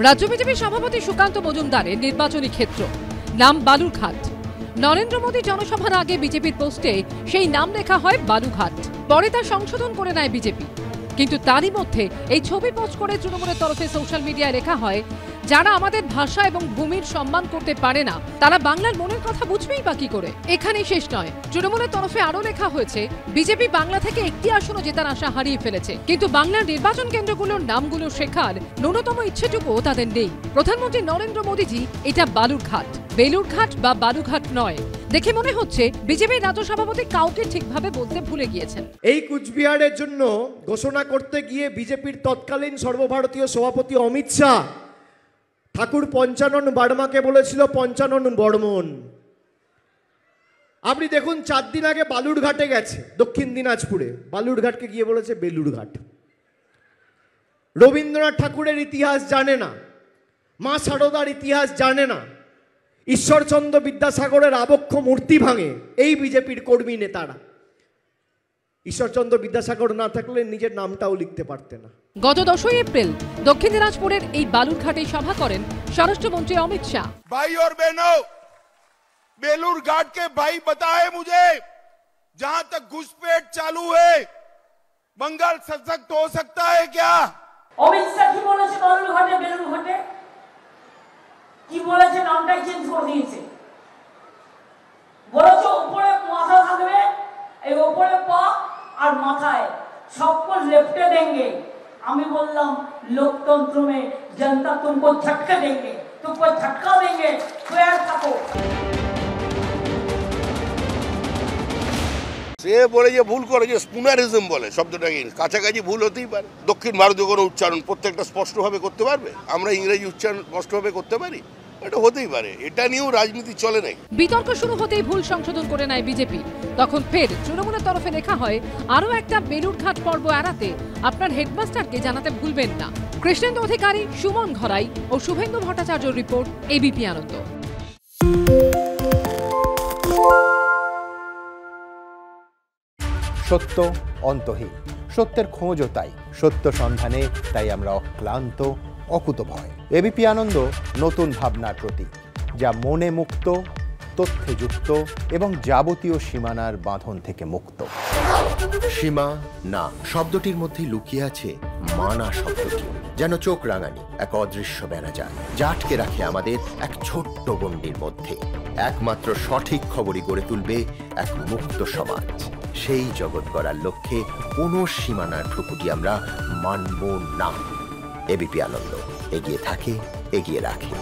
রাজ্য বিজেপির সভাপতি সুকান্ত মজুমদারের নির্বাচনী ক্ষেত্র, নাম বালুরঘাট। নরেন্দ্র মোদী জনসভার আগে বিজেপির পোস্টে সেই নাম লেখা হয় বালুঘাট। পরে তা সংশোধন করে নেয় বিজেপি। কিন্তু তারই মধ্যে এই ছবি পোস্ট করে তৃণমূলের তরফে সোশ্যাল মিডিয়ায় লেখা হয়, যারা আমাদের ভাষা এবং ভূমির সম্মান করতে পারে না তারা বাংলার মনের কথা বুঝবেই বা কি করে। এখানেই শেষ নয়, তৃণমূলের তরফে আরো লেখা হয়েছে, বিজেপি বাংলা থেকে একটি আসনও জেতার আশা হারিয়ে ফেলেছে, কিন্তু বাংলার নির্বাচন কেন্দ্রগুলোর নামগুলো শেখার ন্যূনতম ইচ্ছেটুকু তাদের নেই। প্রধানমন্ত্রী নরেন্দ্র মোদীজি এটা বালুরঘাট, বেলুরঘাট বা বালুঘাট নয়। দেখে মনে হচ্ছে বিজেপির রাজ্য সভাপতি কাউকে ঠিকভাবে বলতে ভুলে গিয়েছেন। এই কুচবিহারের জন্য ঘোষণা করতে গিয়ে বিজেপির তৎকালীন সর্বভারতীয় সভাপতি অমিত শাহ ঠাকুর পঞ্চানন বার্মাকে বলেছিল পঞ্চানন বর্মন। আপনি দেখুন 4 দিন আগে বালুরঘাটে গেছে, দক্ষিণ দিনাজপুরে, বালুরঘাটকে গিয়ে বলেছে বেলুরঘাট। রবীন্দ্রনাথ ঠাকুরের ইতিহাস জানে না, মা সারদার ইতিহাস জানে না, ঈশ্বরচন্দ্র বিদ্যাসাগরের আবক্ষ মূর্তি ভাঙে এই বিজেপির কর্মী নেতারা। ঈশ্বরচন্দ্র বিদ্যাসাগর না থাকলে নিজের নামটাও লিখতে পারতে না। গত 10 এপ্রিল দক্ষিণ দিনাজপুরের এই বালুরঘাটে সভা করেন স্বরাষ্ট্রমন্ত্রী অমিত শাহ। भाई और बहनों, बेलूरघाट के भाई बताए मुझे, जहां तक घुसपैठ चालू है बंगाल सशक्त हो सकता है क्या? অমিত শাহ কি বলেছে বালুরঘাটে বেলুরঘাটে? কি বলেছে? নামটাই চেঞ্জ করে দিয়েছে। বলেছে উপরে মাথা থাকবে, এই উপরে পা আর মাথায় सबको लेफ्टे देंगे। আমি বললাম लोकतंत्र में जनता तुमको झटका देंगे, तुमको झटका देंगे, तैयार থাকো। সে বলে যে ভুল করে, যে স্পুনারিজম বলে শব্দটাকে, কাছাকাছি ভুল হতেই পারে। দক্ষিণ ভারতীয় কোনো উচ্চারণ প্রত্যেকটা স্পষ্টভাবে করতে পারবে? আমরা ইংরেজি উচ্চারণ স্পষ্টভাবে করতে পারি? এটা হতেই পারে, এটা নিয়েও রাজনীতি চলে নাই। বিতর্ক শুরু হতেই ভুল সংশোধন করে নেয় বিজেপি। তখন ফের তৃণমূলের তরফে লেখা হয়, আরও একটা বেলুরঘাট পর্ব এড়াতে আপনার হেডমাস্টারকে জানাতে ভুলবেন না। কৃষ্ণেন্দু অধিকারী, সুমন ঘরাই ও শুভেন্দু ভট্টাচার্যর রিপোর্ট, এবিপি আনন্দ। সত্য অন্তহীন, সত্যের খোঁজও তাই, সত্য সন্ধানে তাই আমরা অক্লান্ত, অকুতভয়। এবিপি আনন্দ নতুন ভাবনার প্রতীক, যা মনে মুক্ত, তথ্যে যুক্ত এবং যাবতীয় সীমানার বাঁধন থেকে মুক্ত। সীমা না শব্দটির মধ্যে লুকিয়ে আছে মানা শব্দটি, যেন চোখ রাঙানি এক অদৃশ্য ব্যানাজার, যা আটকে রাখে আমাদের এক ছোট্ট গণ্ডির মধ্যে। একমাত্র সঠিক খবরই গড়ে তুলবে এক মুক্ত সমাজ। সেই জগৎ গড়ার লক্ষ্যে কোনো সীমানার ঠুকুটি আমরা মানব না। এবিপি আনন্দ এগিয়ে থাকে, এগিয়ে রাখে।